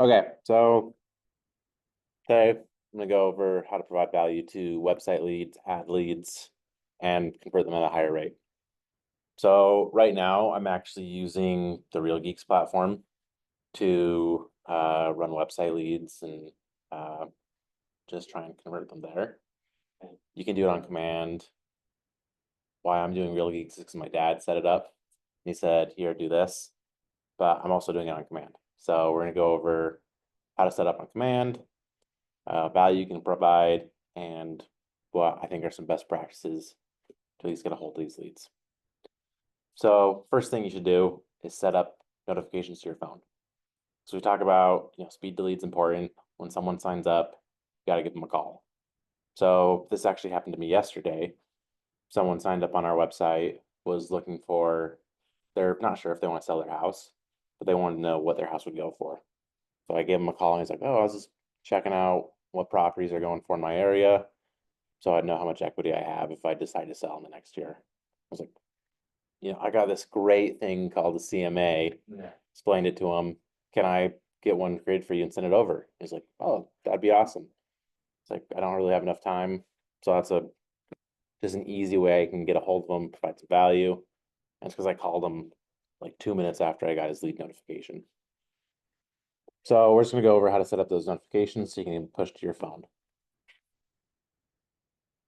Okay, so today I'm gonna go over how to provide value to website leads, ad leads, and convert them at a higher rate. So right now I'm actually using the Real Geeks platform to run website leads and uh, just try and convert them there. You can do it on command. Why I'm doing Real Geeks is because my dad set it up. He said, "Here, do this," but I'm also doing it on command. So we're gonna go over how to set up on command, value you can provide, and what I think are some best practices to at least get a hold of these leads. So first thing you should do is set up notifications to your phone. So we talk about, speed to lead's important. When someone signs up, you got to give them a call. So this actually happened to me yesterday. Someone signed up on our website, was looking for, they're not sure if they want to sell their house, but they wanted to know what their house would go for. So I gave him a call and he's like, "Oh, I was just checking out what properties are going for in my area, so I'd know how much equity I have if I decide to sell in the next year." I was like, I got this great thing called the CMA. Yeah. Explained it to him. Can I get one created for you and send it over? He's like, "Oh, that'd be awesome." It's like, I don't really have enough time. So that's just an easy way I can get a hold of him, provide some value. And it's because I called him like 2 minutes after I got his lead notification. So we're just gonna go over how to set up those notifications so you can push to your phone.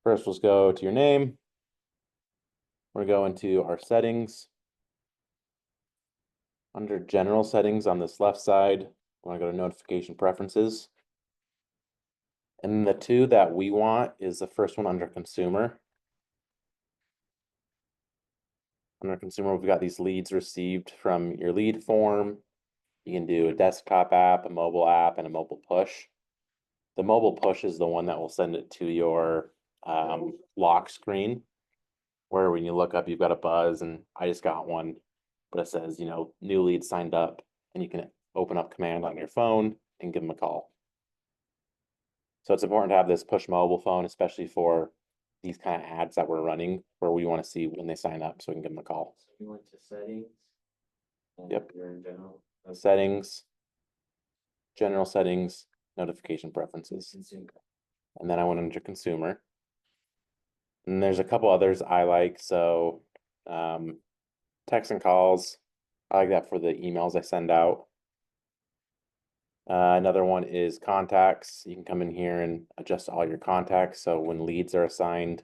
First, let's go to your name. We're going to our settings. Under general settings on this left side, we want to go to notification preferences. And the two that we want is the first one under consumer. Under consumer, we've got these leads received from your lead form. You can do a desktop app, a mobile app, and a mobile push. The mobile push is the one that will send it to your lock screen, where when you look up, you've got a buzz, and I just got one, but it says, new lead signed up, and you can open up command on your phone and give them a call. So it's important to have this push mobile phone, especially for these kind of ads that we're running, where we want to see when they sign up so we can give them a call. So you went to settings. Yep. You're in general. Settings, general settings, notification preferences. Consumer. And then I went under consumer. And there's a couple others I like. So text and calls, I like that for the emails I send out. Another one is contacts. You can come in here and adjust all your contacts. So when leads are assigned,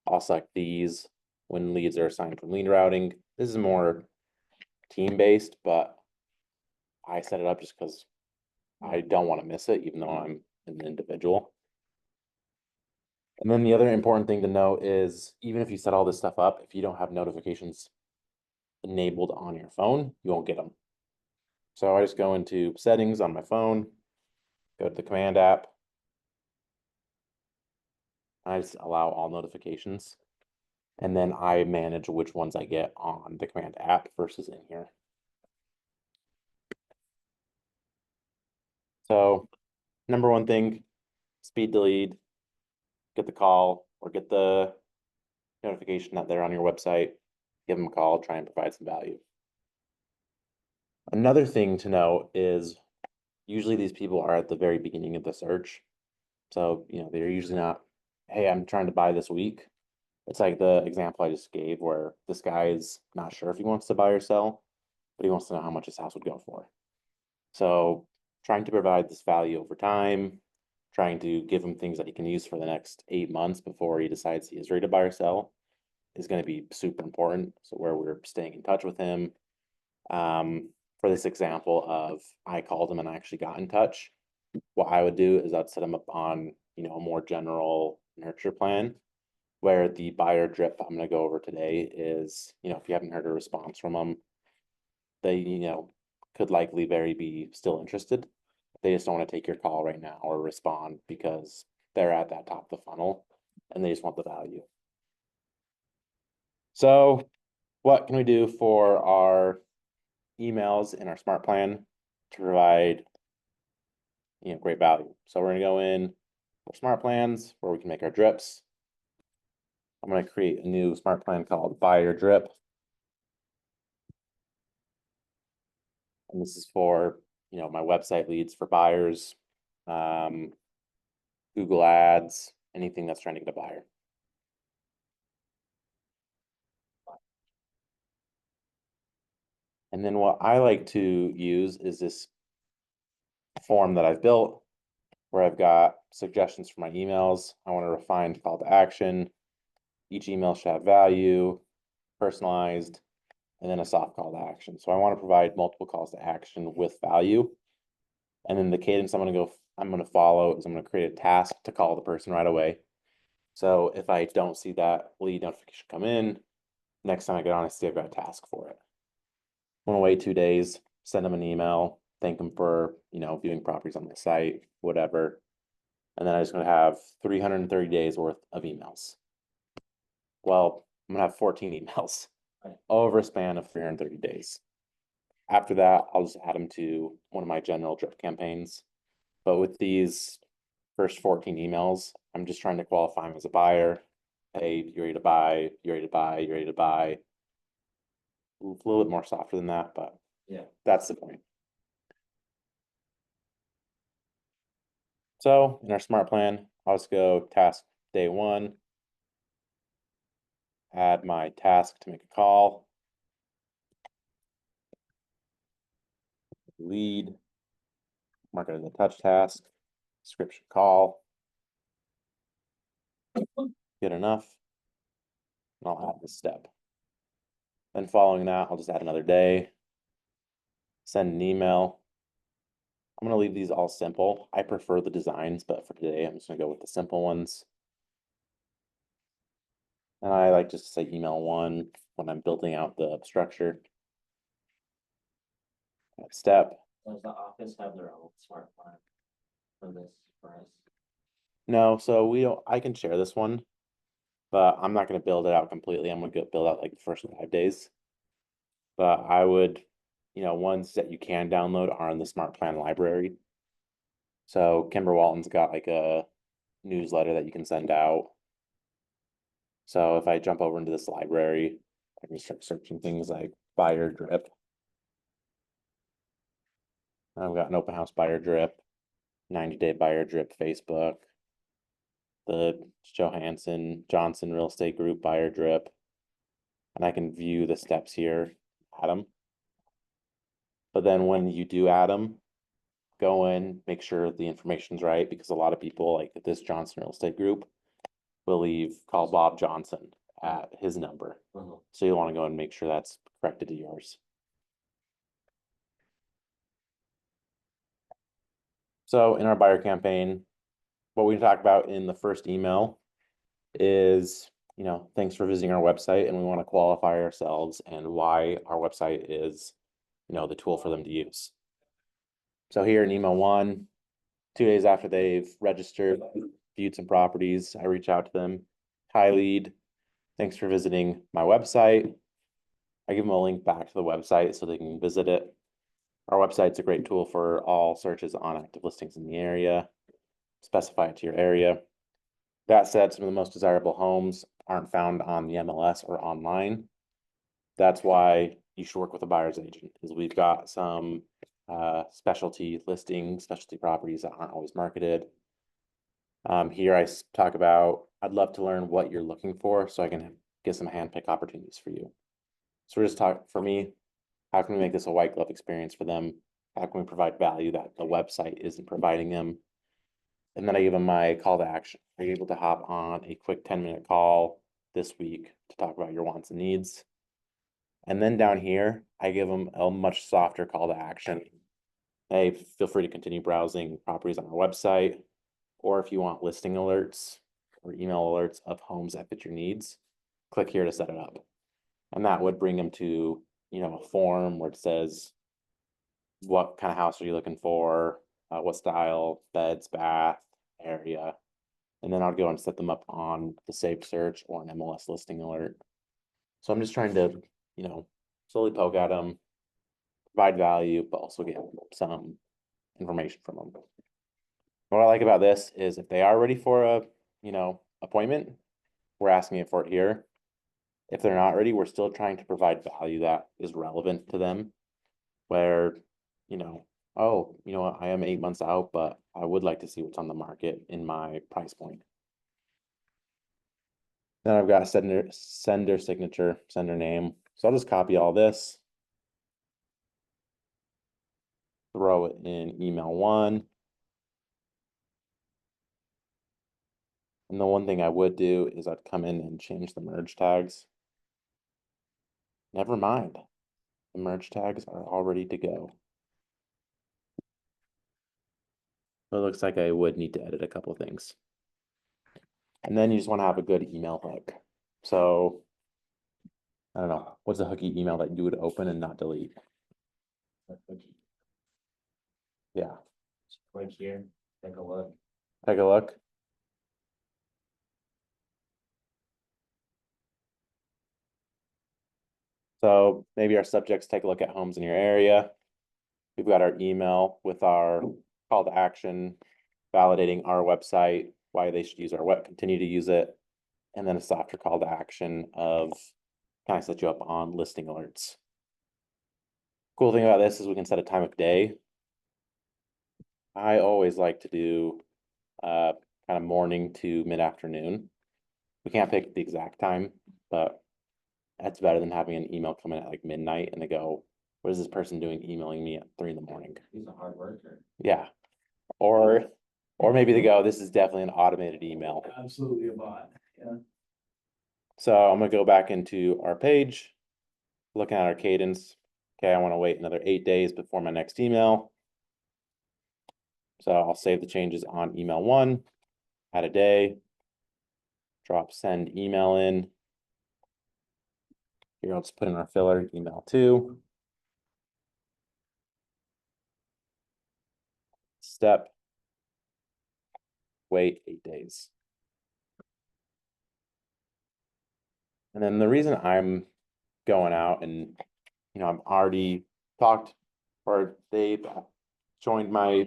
I'll select these. When leads are assigned from lead routing, this is more team-based, but I set it up just because I don't want to miss it, even though I'm an individual. And then the other important thing to note is even if you set all this stuff up, if you don't have notifications enabled on your phone, you won't get them. So I just go into settings on my phone, go to the command app. I just allow all notifications. And then I manage which ones I get on the command app versus in here. So number one thing, speed to lead, get the call or get the notification that they're on your website, give them a call, try and provide some value. Another thing to note is usually these people are at the very beginning of the search. So, they're usually not, "Hey, I'm trying to buy this week." It's like the example I just gave where this guy is not sure if he wants to buy or sell, but he wants to know how much his house would go for. So trying to provide this value over time, trying to give him things that he can use for the next 8 months before he decides he is ready to buy or sell is going to be super important. So where we're staying in touch with him. For this example of I called him and I actually got in touch, what I would do is I'd set him up on, a more general nurture plan where the buyer drip I'm going to go over today is, if you haven't heard a response from them, they, could likely very be still interested. They just don't want to take your call right now or respond because they're at that top of the funnel and they just want the value. So what can we do for our emails in our smart plan to provide, great value? So we're going to go in for smart plans where we can make our drips. I'm going to create a new smart plan called buyer drip. And this is for my website leads for buyers, Google Ads, anything that's trying to get a buyer. And then what I like to use is this form that I've built where I've got suggestions for my emails. I want to refine call to action. Each email should have value, personalized, and then a soft call to action. So I want to provide multiple calls to action with value. And then the cadence I'm going to follow is I'm going to create a task to call the person right away. So if I don't see that lead notification come in, next time I get on, I see I've got a task for it. I'm gonna wait 2 days, send them an email, thank them for, viewing properties on my site, whatever. And then I'm just gonna have 330 days worth of emails. Well, I'm gonna have 14 emails over a span of 330 days. After that, I'll just add them to one of my general drip campaigns. But with these first 14 emails, I'm just trying to qualify them as a buyer. Hey, you ready to buy? You ready to buy? You ready to buy? A little bit more softer than that, but Yeah. that's the point. So in our smart plan, I'll just go task day 1, add my task to make a call, lead, mark it as a touch task, description call. Good enough. And I'll add this step. Then following that, I'll just add another day, send an email. I'm going to leave these all simple. I prefer the designs, but for today, I'm just going to go with the simple ones. And I like just to say email 1 when I'm building out the structure. Next step. Does the office have their own smart plan for this for us? No, so we don't, I can share this one, but I'm not going to build it out completely. I'm going to build out like the first 5 days. But I would, ones that you can download are in the Smart Plan library. So Kimber Walton's got like a newsletter that you can send out. So if I jump over into this library, I can start searching things like buyer drip. I've got an open house buyer drip, 90-day buyer drip Facebook, the Johnson Real Estate Group buyer drip. And I can view the steps here, add them. But then when you do add them, go in, make sure the information's right, because a lot of people like this Johnson Real Estate Group will call Bob Johnson at his number. So you'll want to go and make sure that's corrected to yours. So in our buyer campaign, what we talk about in the first email is, thanks for visiting our website, and we want to qualify ourselves and why our website is, the tool for them to use. So here in email 1, 2 days after they've registered, viewed some properties, I reach out to them. Hi, lead. Thanks for visiting my website. I give them a link back to the website so they can visit it. Our website's a great tool for all searches on active listings in the area. Specify it to your area. That said, some of the most desirable homes aren't found on the MLS or online. That's why you should work with a buyer's agent, because we've got some specialty listings, specialty properties that aren't always marketed. Here I talk about, I'd love to learn what you're looking for so I can get some handpick opportunities for you. So we're just talking, for me, how can we make this a white glove experience for them? How can we provide value that the website isn't providing them? And then I give them my call to action. Are you able to hop on a quick 10-minute call this week to talk about your wants and needs? And then down here, I give them a much softer call to action. Hey, feel free to continue browsing properties on our website, or if you want listing alerts or email alerts of homes that fit your needs, click here to set it up. And that would bring them to, a form where it says, what kind of house are you looking for? What style, beds, bath, area. And then I'll go and set them up on the saved search or an MLS listing alert. So I'm just trying to, slowly poke at them, provide value, but also get some information from them. What I like about this is if they are ready for a, appointment, we're asking it for it here. If they're not ready, we're still trying to provide value that is relevant to them, where, oh, you know what, I am 8 months out, but I would like to see what's on the market in my price point. Then I've got sender signature, sender name. So I'll just copy all this. Throw it in email one. And the one thing I would do is I'd come in and change the merge tags. Never mind. The merge tags are all ready to go. So it looks like I would need to edit a couple things. And then you just want to have a good email hook. So I don't know, what's a hooky email that you would open and not delete? Yeah, Click here, take a look. take a look. So maybe our subjects take a look at homes in your area. We've got our email with our call to action, validating our website, why they should use our web, continue to use it. And then a softer call to action of kind of set you up on listing alerts. Cool thing about this is we can set a time of day. I always like to do kind of morning to mid-afternoon. We can't pick the exact time, but that's better than having an email come in at like midnight and they go, what is this person doing emailing me at 3 a.m? He's a hard worker. Yeah. Or maybe they go, this is definitely an automated email. Absolutely a bot, yeah. So I'm gonna go back into our page, looking at our cadence. Okay, I want to wait another 8 days before my next email. So I'll save the changes on email one, add a day, drop send email in. Here, I'll just put in our filler, email two. Step, wait 8 days. And then the reason I'm going out and, I'm already talked, or they've joined my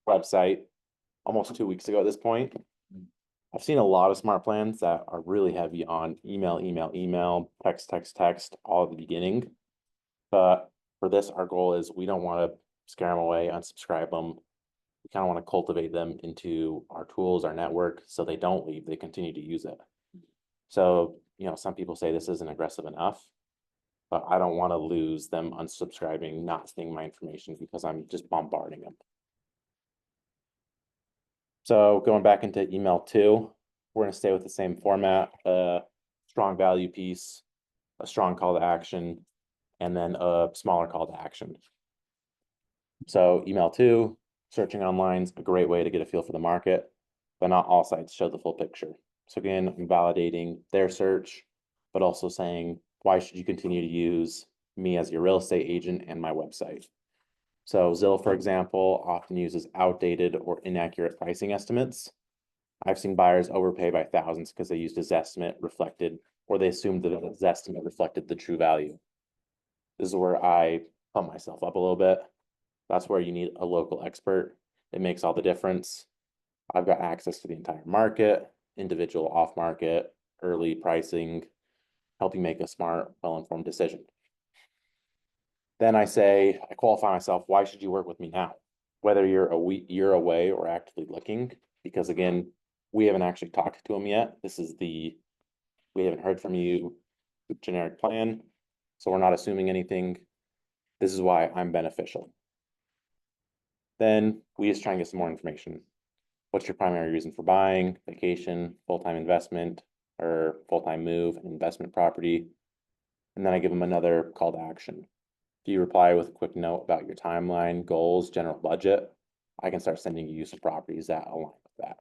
website almost 2 weeks ago at this point. I've seen a lot of smart plans that are really heavy on email, text, all at the beginning. But for this, our goal is we don't want to scare them away, unsubscribe them. We kind of want to cultivate them into our tools, our network, so they don't leave, they continue to use it. So, some people say this isn't aggressive enough, but I don't want to lose them unsubscribing, not seeing my information because I'm just bombarding them. So going back into email two, we're going to stay with the same format, strong value piece, a strong call to action, and then a smaller call to action. So email two, searching online is a great way to get a feel for the market, but not all sites show the full picture. So again, I'm validating their search, but also saying, why should you continue to use me as your real estate agent and my website? So Zillow, for example, often uses outdated or inaccurate pricing estimates. I've seen buyers overpay by thousands because they used a Zestimate reflected, or they assumed that a Zestimate reflected the true value. This is where I pump myself up a little bit. That's where you need a local expert. It makes all the difference. I've got access to the entire market, individual off market, early pricing, help you make a smart, well-informed decision. Then I say, I qualify myself, why should you work with me now? Whether you're a year away or actively looking, because again, we haven't actually talked to them yet. This is we haven't heard from you, generic plan. So we're not assuming anything. This is why I'm beneficial. Then we just try and get some more information. What's your primary reason for buying, vacation, full-time investment, or full-time move, investment property? And then I give them another call to action. If you reply with a quick note about your timeline, goals, general budget, I can start sending you some properties that align with that.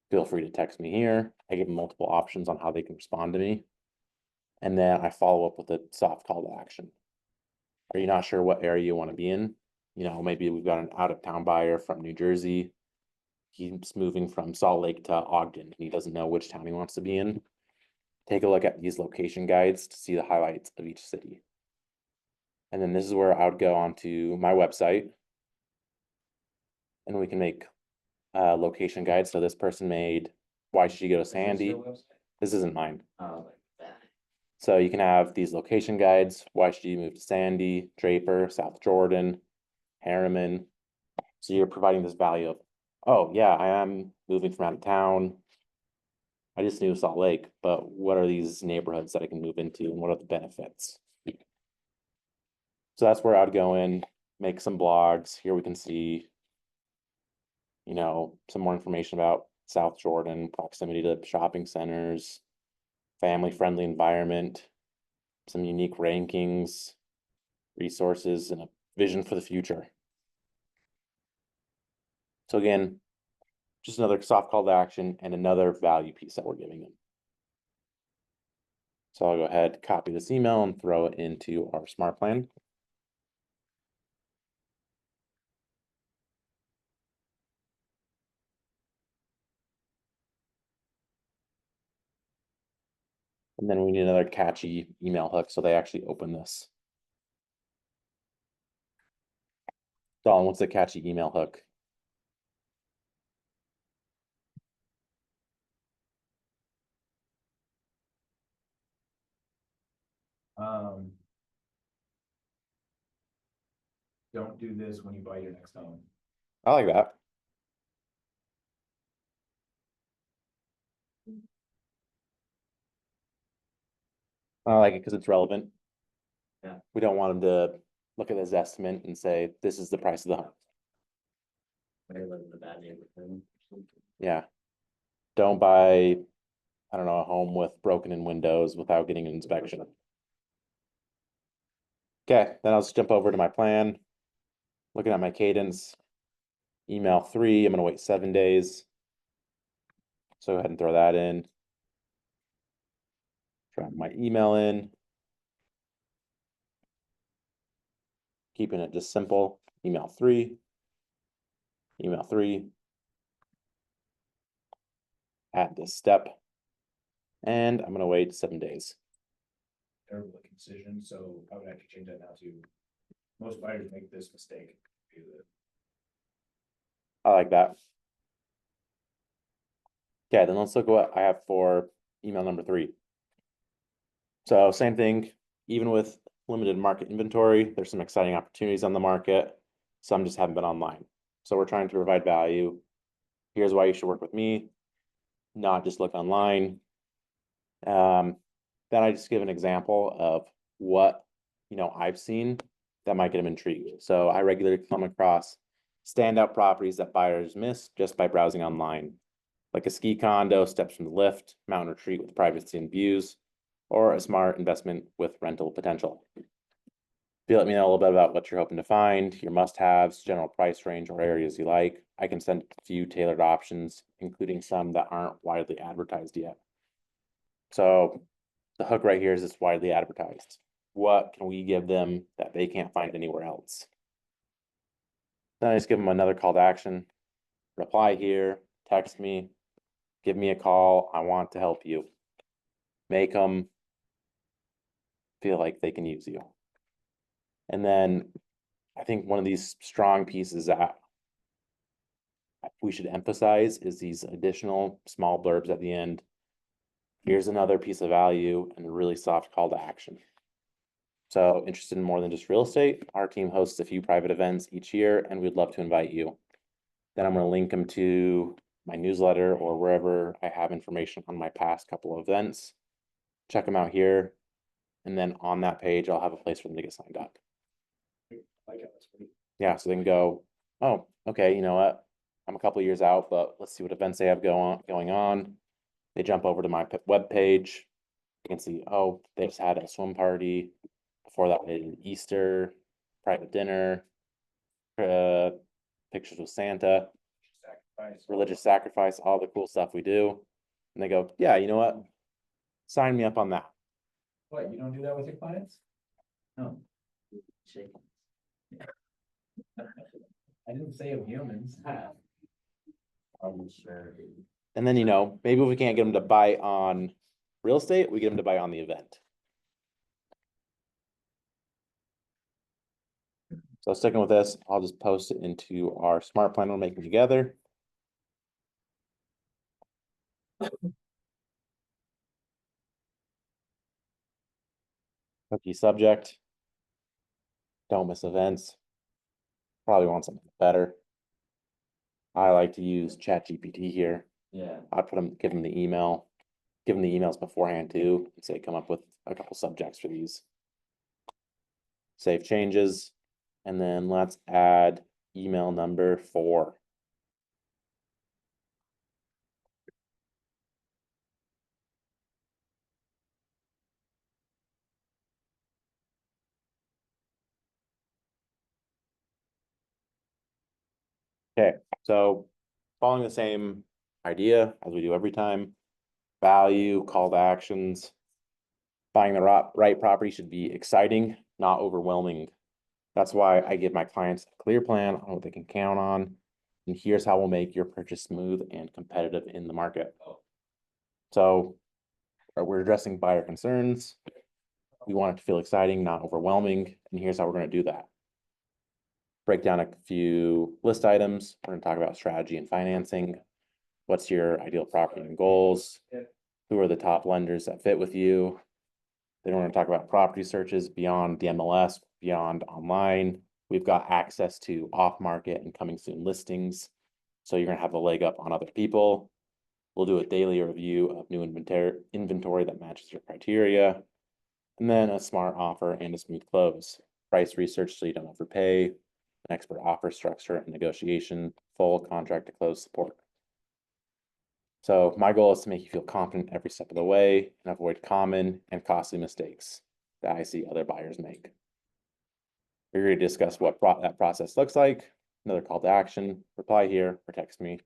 Feel free to text me here. I give them multiple options on how they can respond to me. And then I follow up with a soft call to action. Are you not sure what area you want to be in? Maybe we've got an out-of-town buyer from New Jersey. He's moving from Salt Lake to Ogden, and he doesn't know which town he wants to be in. Take a look at these location guides to see the highlights of each city. And then this is where I would go onto my website and we can make location guides. So this person made, why should you go to Sandy? This isn't mine. Oh, like that. So you can have these location guides. Why should you move to Sandy, Draper, South Jordan? Harriman. So you're providing this value of, oh yeah, I am moving from out of town. I just knew Salt Lake, but what are these neighborhoods that I can move into and what are the benefits? So that's where I'd go in, make some blogs. Here we can see, some more information about South Jordan, proximity to shopping centers, family-friendly environment, some unique rankings, resources, and a vision for the future. So again, just another soft call to action and another value piece that we're giving them. So I'll go ahead, copy this email and throw it into our smart plan. And then we need another catchy email hook so they actually open this. Dawn, what's the catchy email hook? Don't do this when you buy your next home. I like that. I like it because it's relevant. Yeah. We don't want them to look at this estimate and say, this is the price of the home. They live in a bad neighborhood. Yeah. Don't buy, I don't know, a home with broken in windows without getting an inspection. Okay, then I'll just jump over to my plan. Looking at my cadence. Email 3, I'm gonna wait 7 days. So go ahead and throw that in. Drop my email in. Keeping it just simple. Email 3. Email 3. Add this step. And I'm gonna wait 7 days. Terrible concision, so I would actually change that now to, most buyers make this mistake. I like that. Okay, then let's look what I have for email number 3. So same thing, even with limited market inventory, there's some exciting opportunities on the market. Some just haven't been online. So we're trying to provide value. Here's why you should work with me, not just look online. Then I just give an example of what, I've seen that might get them intrigued. So I regularly come across standout properties that buyers miss just by browsing online, like a ski condo, steps from the lift, mountain retreat with privacy and views, or a smart investment with rental potential. If you let me know a little bit about what you're hoping to find, your must-haves, general price range, or areas you like, I can send a few tailored options, including some that aren't widely advertised yet. So the hook right here is it's widely advertised. What can we give them that they can't find anywhere else? Then I just give them another call to action. Reply here, text me, give me a call. I want to help you. Make them feel like they can use you. And then I think one of these strong pieces that we should emphasize is these additional small blurbs at the end. Here's another piece of value and a really soft call to action. So interested in more than just real estate, our team hosts a few private events each year and we'd love to invite you. Then I'm going to link them to my newsletter or wherever I have information on my past couple of events. Check them out here. And then on that page, I'll have a place for them to get signed up. Yeah, so they can go, oh, okay, you know what? I'm a couple of years out, but let's see what events they have going on. They jump over to my web page. You can see, oh, they just had a swim party. Before that, they did Easter, private dinner, pictures with Santa, religious sacrifice, all the cool stuff we do. And they go, yeah, you know what? Sign me up on that. What, you don't do that with your clients? No, Shake. I didn't say of humans. I'm sure. And then, maybe if we can't get them to buy on real estate, we get them to buy on the event. So sticking with this, I'll just post it into our smart plan we're making together. Cookie subject. Don't miss events. probably want something better. I like to use ChatGPT here. Yeah, I'd give them the email, give them the emails beforehand too, and say, come up with a couple subjects for these. Save changes, and then let's add email number 4. Okay, so following the same idea as we do every time, value, call to actions. Buying the right property should be exciting, not overwhelming. That's why I give my clients a clear plan on what they can count on. And here's how we'll make your purchase smooth and competitive in the market. So we're addressing buyer concerns. We want it to feel exciting, not overwhelming. And here's how we're going to do that. Break down a few list items. We're going to talk about strategy and financing. What's your ideal property and goals? Who are the top lenders that fit with you? Then we're going to talk about property searches beyond the MLS, beyond online. We've got access to off-market and coming soon listings. So you're going to have a leg up on other people. We'll do a daily review of new inventory that matches your criteria. And then a smart offer and a smooth close. Price research so you don't overpay. An expert offer structure and negotiation. Full contract to close support. So my goal is to make you feel confident every step of the way and avoid common and costly mistakes that I see other buyers make. We're going to discuss what that process looks like, another call to action, reply here or text me.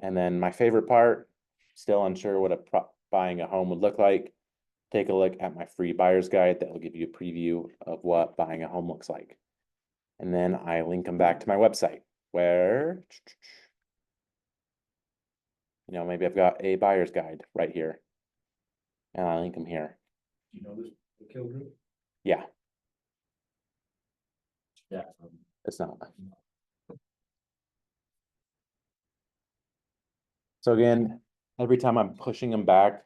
And then my favorite part, still unsure what buying a home would look like. Take a look at my free buyer's guide that will give you a preview of what buying a home looks like. And then I link them back to my website where, maybe I've got a buyer's guide right here. And I link them here. Do you know this, the Kill Group? Yeah, yeah. it's not. So again, every time I'm pushing them back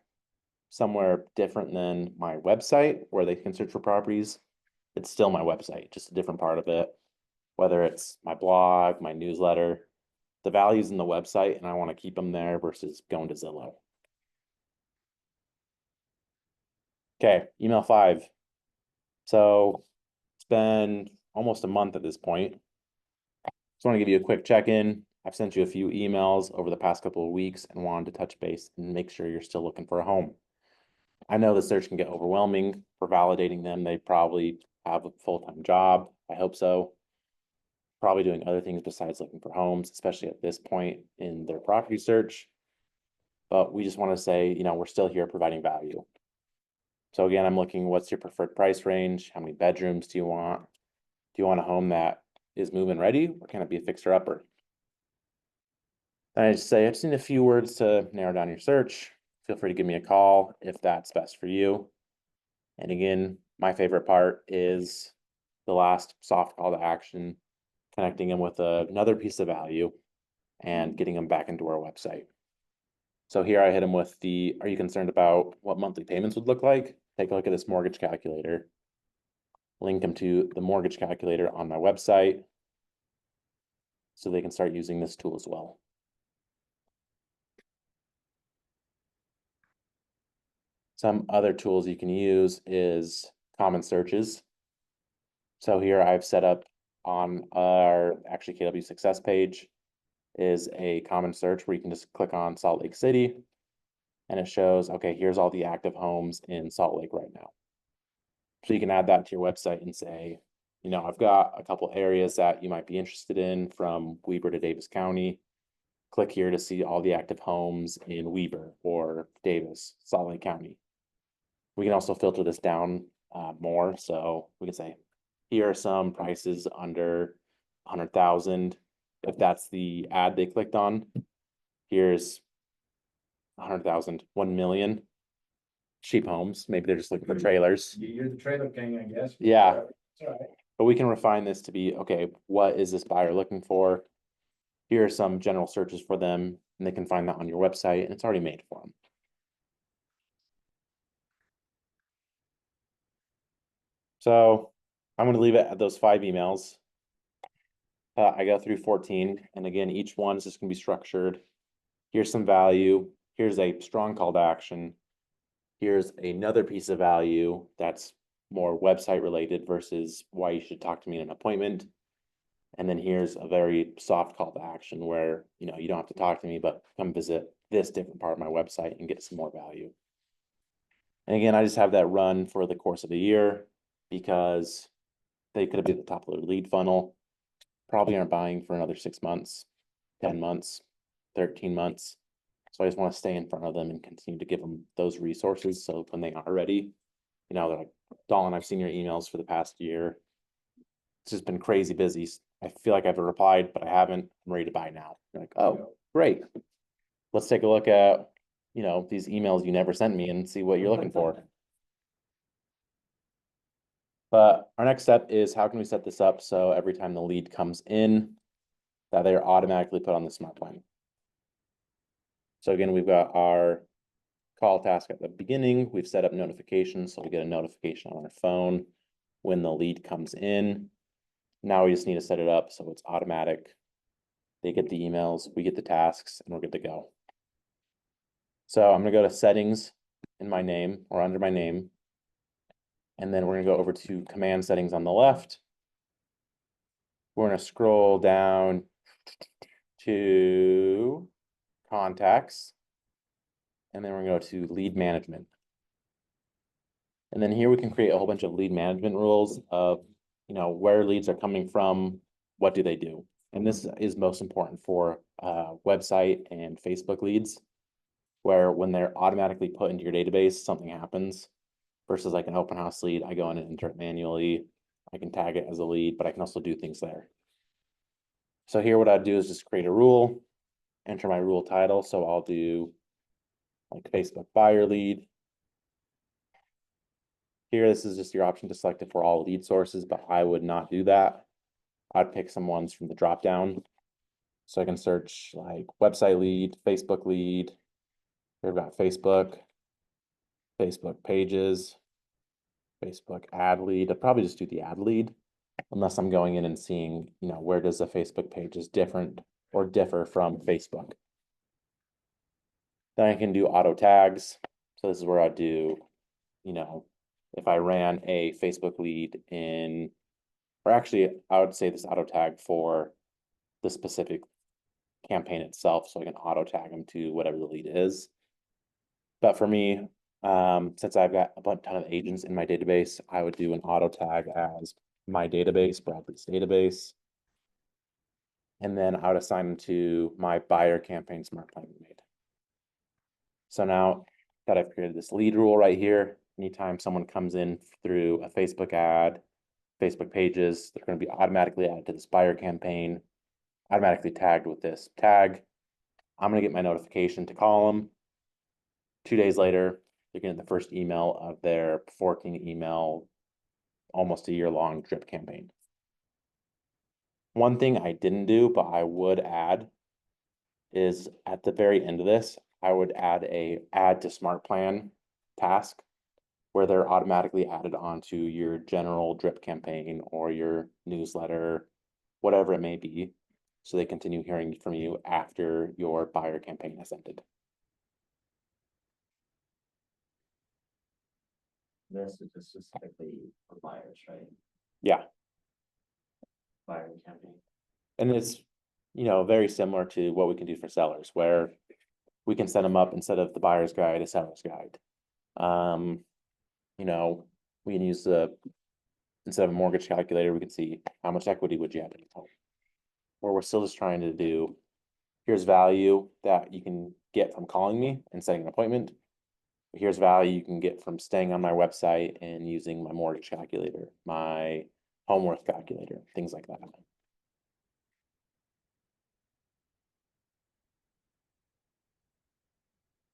somewhere different than my website where they can search for properties, it's still my website, just a different part of it. Whether it's my blog, my newsletter, the value's in the website and I want to keep them there versus going to Zillow. Okay, email 5. So it's been almost a month at this point. Just want to give you a quick check-in. I've sent you a few emails over the past couple of weeks and wanted to touch base and make sure you're still looking for a home. I know the search can get overwhelming. For validating them, they probably have a full-time job. I hope so. Probably doing other things besides looking for homes, especially at this point in their property search. But we just want to say, we're still here providing value. So again, I'm looking, what's your preferred price range? How many bedrooms do you want? Do you want a home that is move-in ready, or can it be a fixer-upper? And I just need a few words to narrow down your search. Feel free to give me a call if that's best for you. And again, my favorite part is the last soft call to action, connecting them with another piece of value and getting them back into our website. So here I hit them with are you concerned about what monthly payments would look like? Take a look at this mortgage calculator. Link them to the mortgage calculator on my website so they can start using this tool as well. Some other tools you can use is common searches. So here I've set up on our KW success page is a common search where you can just click on Salt Lake City and it shows, okay, here's all the active homes in Salt Lake right now. So you can add that to your website and say, I've got a couple areas that you might be interested in from Weber to Davis County. Click here to see all the active homes in Weber or Davis, Salt Lake County. We can also filter this down more. So we can say, here are some prices under 100,000. If that's the ad they clicked on, here's 100,000, 1 million cheap homes. Maybe they're just looking for trailers. You're the trailer king, I guess. Yeah. It's all right. But we can refine this to be, okay, what is this buyer looking for? Here are some general searches for them, and they can find that on your website, and it's already made for them. So I'm going to leave it at those 5 emails. I go through 14, and again, each one is just gonna be structured. Here's some value, here's a strong call to action. Here's another piece of value that's more website related versus why you should talk to me in an appointment. And then here's a very soft call to action where, you know, you don't have to talk to me, but come visit this different part of my website and get some more value. And again, I just have that run for the course of a year because they could have been at the top of the lead funnel. Probably aren't buying for another 6 months, 10 months, 13 months. So I just want to stay in front of them and continue to give them those resources. So when they are ready, you know, they're like, Dawn, I've seen your emails for the past year. It's just been crazy busy. I feel like I've replied, but I haven't. I'm ready to buy now. You're like, oh, great. Let's take a look at, you know, these emails you never sent me and see what you're looking for. But our next step is how can we set this up so every time the lead comes in, that they're automatically put on the smart plan. So again, we've got our call task at the beginning. We've set up notifications, so we get a notification on our phone when the lead comes in. Now we just need to set it up so it's automatic. They get the emails, we get the tasks, and we're good to go. So I'm gonna go to settings in my name or under my name. And then we're gonna go over to command settings on the left. We're gonna scroll down to contacts. And then we're gonna go to lead management. And then here we can create a whole bunch of lead management rules of, you know, where leads are coming from, what do they do? And this is most important for website and Facebook leads, where when they're automatically put into your database, something happens versus like an open house lead. I go in and enter it manually. I can tag it as a lead, but I can also do things there. So here what I'd do is just create a rule, enter my rule title. So I'll do like Facebook buyer lead. Here, this is just your option to select it for all lead sources, but I would not do that. I'd pick some ones from the drop down. So I can search like website lead, Facebook lead. We've got Facebook, Facebook pages, Facebook ad lead. I'd probably just do the ad lead unless I'm going in and seeing, you know, where does the Facebook page is different or differ from Facebook. Then I can do auto tags. So this is where I do, you know, if I ran a Facebook lead in, or actually I would say this auto tag for the specific campaign itself, so I can auto tag them to whatever the lead is. But for me, since I've got a ton of agents in my database, I would do an auto tag as my database, Bradley's database. And then I would assign them to my buyer campaign smart plan we made. So now that I've created this lead rule right here, anytime someone comes in through a Facebook ad, Facebook pages, they're going to be automatically added to this buyer campaign, automatically tagged with this tag. I'm going to get my notification to call them. 2 days later, they're getting the first email of their 14 email, almost a year-long drip campaign. One thing I didn't do, but I would add, is at the very end of this, I would add a add to smart plan task where they're automatically added onto your general drip campaign or your newsletter, whatever it may be, so they continue hearing from you after your buyer campaign has ended. This is just specifically for buyers, right? Yeah, Buyer campaign. and it's, you know, very similar to what we can do for sellers, where we can set them up instead of the buyer's guide, a seller's guide. You know, we can use instead of a mortgage calculator, we can see how much equity would you have in your home. Or we're still just trying to do, here's value that you can get from calling me and setting an appointment. Here's value you can get from staying on my website and using my mortgage calculator, my home worth calculator, things like that.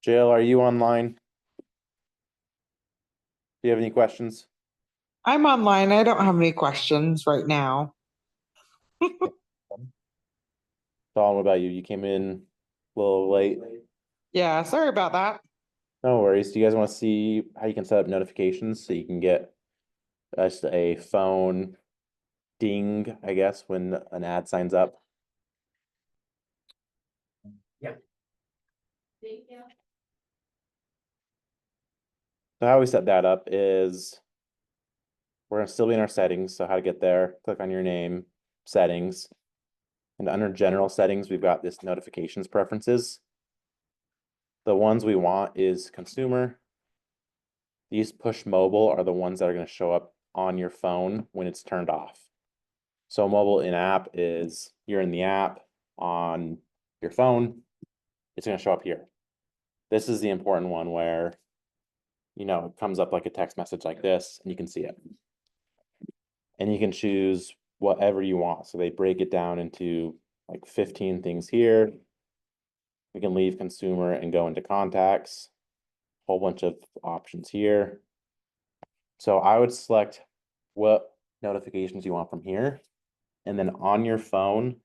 Jill, are you online? Do you have any questions? I'm online. I don't have any questions right now. Dawn, what about you? You came in a little late. Yeah, sorry about that. No worries. Do you guys want to see how you can set up notifications so you can get just a phone ding, I guess, when an ad signs up. So how we set that up is we're gonna still be in our settings, so how to get there, click on your name, settings. And under general settings, we've got this notifications preferences. The ones we want is consumer. These push mobile are the ones that are gonna show up on your phone when it's turned off. So mobile in-app is, you're in the app on your phone, it's gonna show up here. This is the important one where, you know, it comes up like a text message like this, and you can see it. And you can choose whatever you want. So they break it down into like 15 things here. We can leave consumer and go into contacts. Whole bunch of options here. So I would select what notifications you want from here. And then on your phone,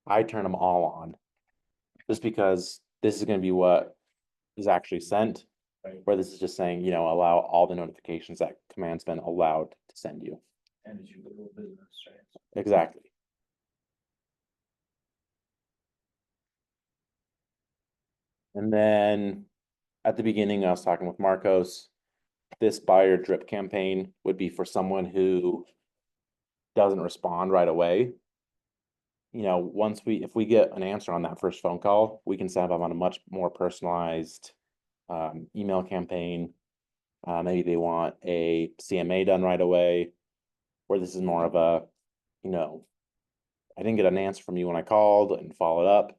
I turn them all on. Just because this is going to be what is actually sent, Right. where this is just saying, you know, allow all the notifications that command's been allowed to send you. And it's your little business, right? Exactly. And then at the beginning, I was talking with Marcos. This buyer drip campaign would be for someone who doesn't respond right away. You know, if we get an answer on that first phone call, we can send them on a much more personalized email campaign. Maybe they want a CMA done right away, or this is more of a, you know, I didn't get an answer from you when I called and followed up,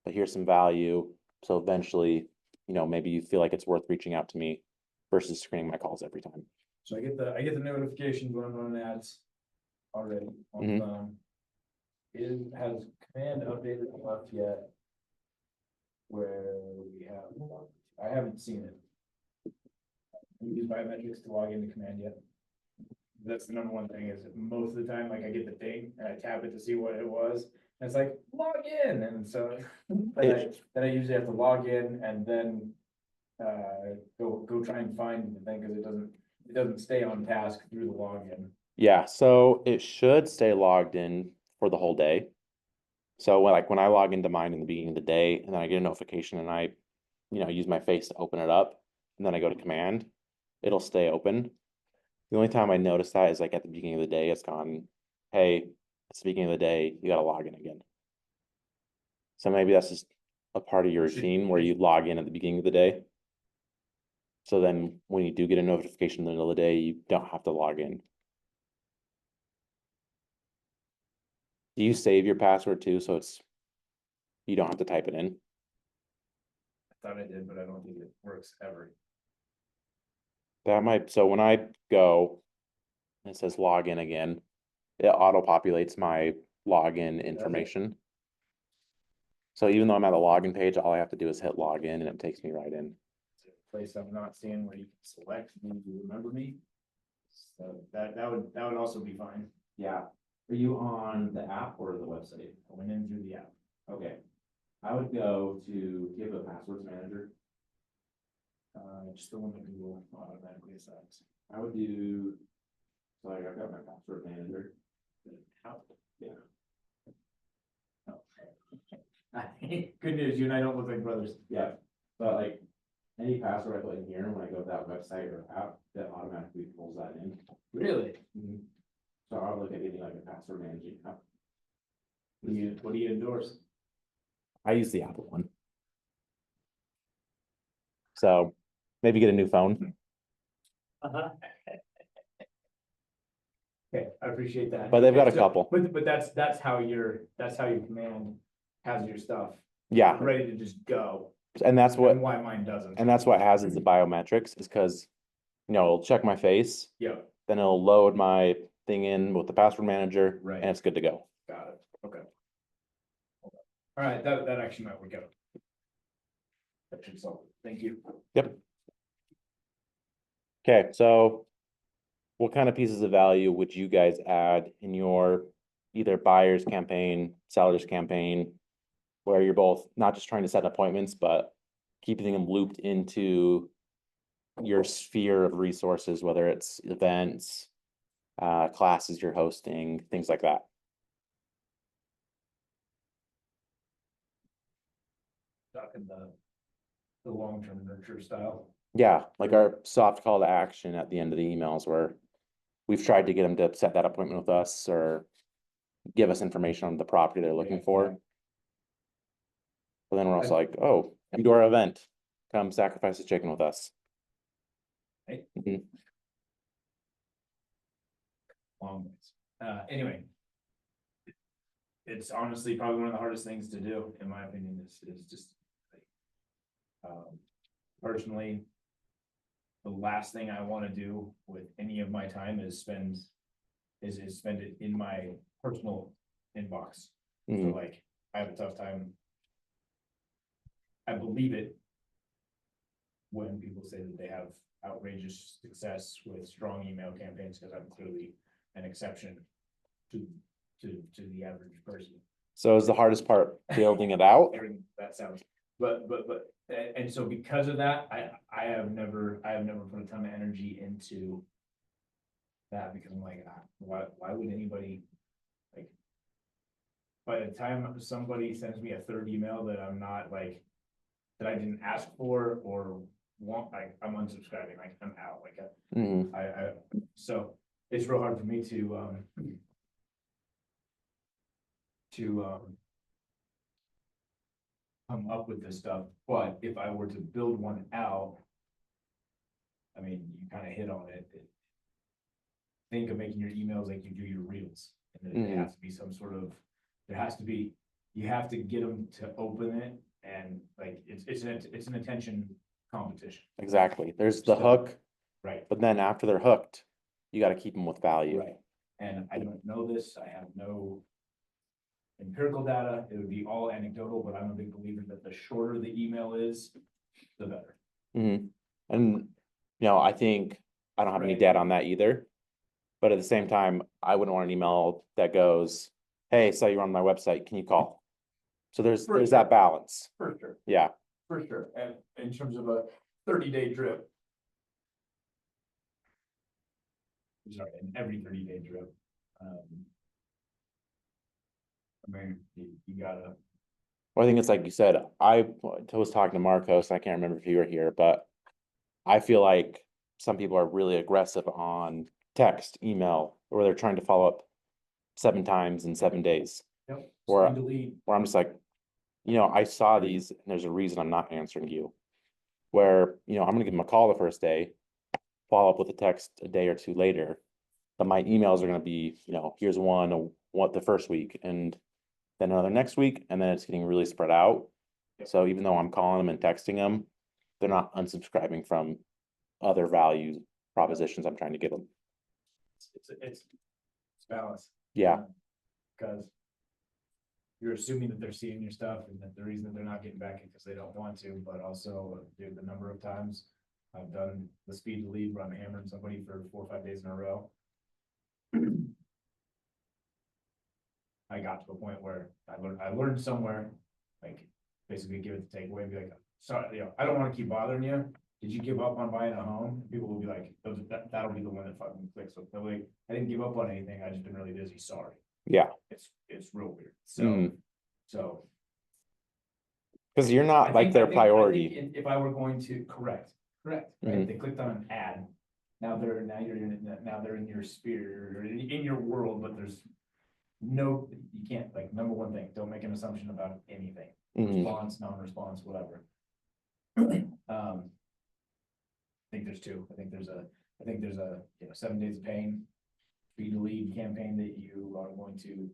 but here's some value. So eventually, you know, maybe you feel like it's worth reaching out to me versus screening my calls every time. So I get the notifications when I'm running ads already on the Mhm. phone. Has command updated left yet? Where we have, I haven't seen it. We use biometrics to log into command yet. That's the number one thing is most of the time, like I get the ding and I tap it to see what it was. And it's like, log in. And so then I usually have to log in and then go try and find the thing because it doesn't stay on task through the login. Yeah, so it should stay logged in for the whole day. So when I log into mine in the beginning of the day and then I get a notification and I, you know, use my face to open it up and then I go to command, it'll stay open. The only time I notice that is like at the beginning of the day, it's gone, hey, it's the beginning of the day, you gotta log in again. So maybe that's just a part of your routine where you log in at the beginning of the day. So then when you do get a notification in the middle of the day, you don't have to log in. Do you save your password too? So you don't have to type it in? I thought I did, but I don't think it works ever. That might, so when I go, and it says log in again, it auto populates my login information. So even though I'm at a login page, all I have to do is hit login and it takes me right in. Place I'm not seeing where you can select me to remember me. So that would also be fine. Yeah. Are you on the app or the website? I went in through the app. Okay. I would go to give a passwords manager. Just the one that Google automatically assigns. I would do, so I've got my password manager. Yeah. Good news, you and I don't look like brothers. Yeah, but like any password I put in here, when I go to that website or app, that automatically pulls that in. Really? So I'll look at getting like a password managing app. What do you endorse? I use the Apple one. So maybe get a new phone, Okay, I appreciate that. but they've got a So- couple. But that's how your command has your stuff Yeah, ready to just go. and that's what, And why mine doesn't. and that's what has is the biometrics is because, you know, it'll check my face, Yeah, then it'll load my thing in with the password manager, Right. and it's good to go. got it. Okay. All right, that actually might work out. That should solve it. Thank you. Yep. Okay, so what kind of pieces of value would you guys add in your either buyer's campaign, seller's campaign, where you're both not just trying to set appointments, but keeping them looped into your sphere of resources, whether it's events, classes you're hosting, things like that. Talking the long-term nurture style. Yeah, like our soft call to action at the end of the emails where we've tried to get them to set that appointment with us or give us information on the property they're looking Yeah, for. yeah. But then we're also like, oh, come to our event, come sacrifice a chicken with us. Right. Mhm. Long ways. Anyway. It's honestly probably one of the hardest things to do, in my opinion, is just like. Personally. The last thing I wanna do with any of my time is spend it in my personal inbox. So Mhm. like, I have a tough time. I believe it. When people say that they have outrageous success with strong email campaigns, because I'm clearly an exception. To the average person. So is the hardest part building it out? Everything that sounds, and so because of that, I have never put a ton of energy into. That because I'm like, why would anybody? Like. By the time somebody sends me a third email that I'm not like. That I didn't ask for or want, like, I'm unsubscribing, like, I'm out, like, Mhm. so it's real hard for me to come up with this stuff, but if I were to build one out. I mean, you kind of hit on it. Think of making your emails like you do your reels, and then there has to be some sort of, you have to get them to open it, and like, it's an attention competition. Exactly. There's the So- hook, Right, but then after they're hooked, you gotta keep them with value. right, and I don't know this, I have no. Empirical data, it would be all anecdotal, but I'm a big believer that the shorter the email is, the better. Mhm. And, I think, I don't have any Right. data on that either. But at the same time, I wouldn't want an email that goes, hey, saw you on my website, can you call? So there's For that sure. balance. For sure. Yeah, For sure, and in terms of a 30-day drip. Sorry, an every 30-day drip. I mean, you gotta, well, I think it's like you said, I was talking to Marcos, I can't remember if you were here, but I feel like some people are really aggressive on text, email, where they're trying to follow up 7 times in 7 days. yep, Or- speed delete, Where I'm just like, I saw these and there's a reason I'm not answering you. Where, I'm gonna give them a call the first day, follow up with a text a day or two later. But my emails are gonna be, here's one, what the first week and then another next week, and then it's getting really spread out. Yep. So even though I'm calling them and texting them, they're not unsubscribing from other value propositions I'm trying to give them. it's balance. Yeah, Cause. You're assuming that they're seeing your stuff and that the reason that they're not getting back is because they don't want to, but also, dude, the number of times. I've done the speed delete where I'm hammering somebody for 4 or 5 days in a row. I got to a point where I learned somewhere, like, basically give it the takeaway, and be like, sorry, I don't wanna keep bothering you. Did you give up on buying a home? People will be like, that'll be the one that fucking clicks, so they'll be like, I didn't give up on anything, I just been really busy, sorry. yeah, It's real weird, so, Mhm. so. because you're I not like think- their I think priority. If I were going to, correct, right, Mhm. they clicked on an ad. Now they're in your sphere, or in your world, but there's. No, you can't, like, number one thing, don't make an assumption about anything, Mhm. response, non-response, whatever. I think there's two, I think there's a 7 days of pain. Speed to lead campaign that you are going to.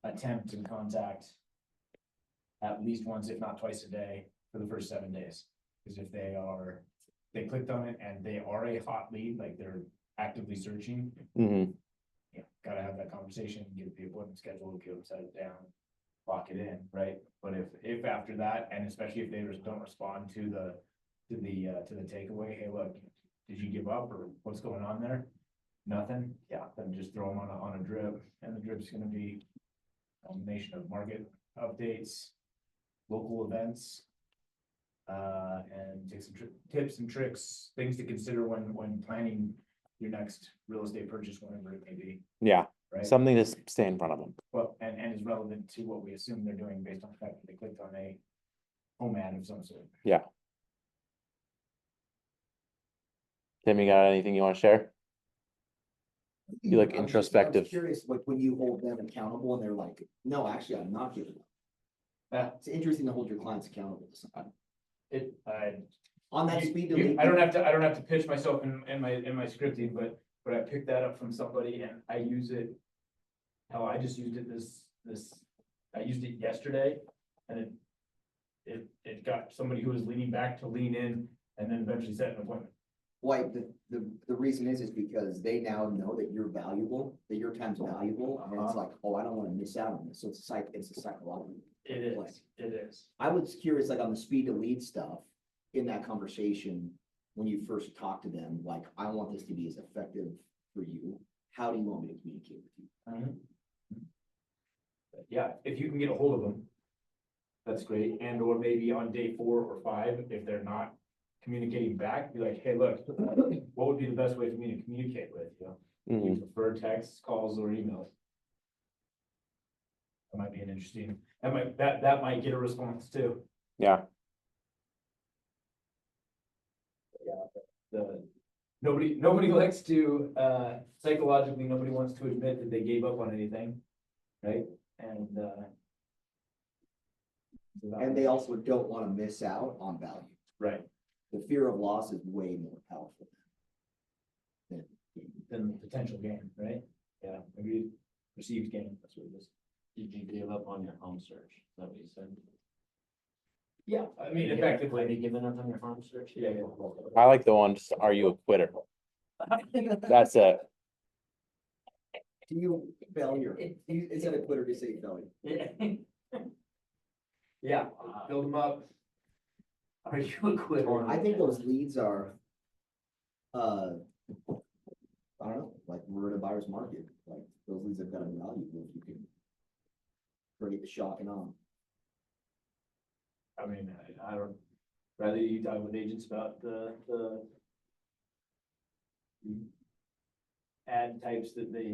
Attempt to contact. At least once, if not twice a day, for the first 7 days, because if they clicked on it and they are a hot lead, like they're actively searching. Mhm. Yeah, gotta have that conversation, get the appointment scheduled, get them set it down, lock it in, right? But if after that, and especially if they just don't respond to the takeaway, hey, look, did you give up or what's going on there? Nothing, yeah, then just throw them on a drip, and the drip's gonna be a combination of market updates, local events. And take some tips and tricks, things to consider when planning your next real estate purchase, whatever it may be, Yeah, right? something to stay in front of them. Well, and is relevant to what we assume they're doing based on the fact that they clicked on a home ad of some sort. Tim, you got anything you wanna share? You look I was introspective. Curious, like when you hold them accountable and they're like, no, actually, I'm not giving up. It's interesting to hold your clients accountable to something. On that speed delete. I don't have to pitch myself in my scripting, but I picked that up from somebody and I use it. Hell, I just used it I used it yesterday and it got somebody who was leaning back to lean in and then eventually set an appointment. Why, the reason is because they now know that you're valuable, that your time's valuable, and it's like, oh, I don't wanna miss out on this, so it's a psychological. It play. is. I was curious, like on the speed to lead stuff, in that conversation, when you first talked to them, like, I want this to be as effective for you, how do you want me to communicate with you? Yeah, if you can get a hold of them, that's great, and or maybe on day 4 or 5, if they're not communicating back, be like, hey, look, what would be the best way for me to communicate with you? Do Mhm. you prefer texts, calls, or emails? That might be an interesting, that might get a response too. Yeah, Nobody likes to, psychologically, nobody wants to admit that they gave up on anything, right? And, And they also don't wanna miss out on value. Right, The fear of loss is way more powerful. than then the potential gain, right? Yeah, agreed, perceived gain, that's what it is. Did you give up on your home search? Is that what you said? Yeah, I mean, Have effectively, you given up on your home search? yeah. I like the one, just, are you a quitter? That's it. Do you failure? Instead of quitter, just say failure. Yeah, build them up. Are you a quitter? I think those leads are. I don't know, like we're in a buyer's market, like those leads have got a value if you can. Create the shock and awe. I mean, I don't, rather you talk with agents about the ad types that they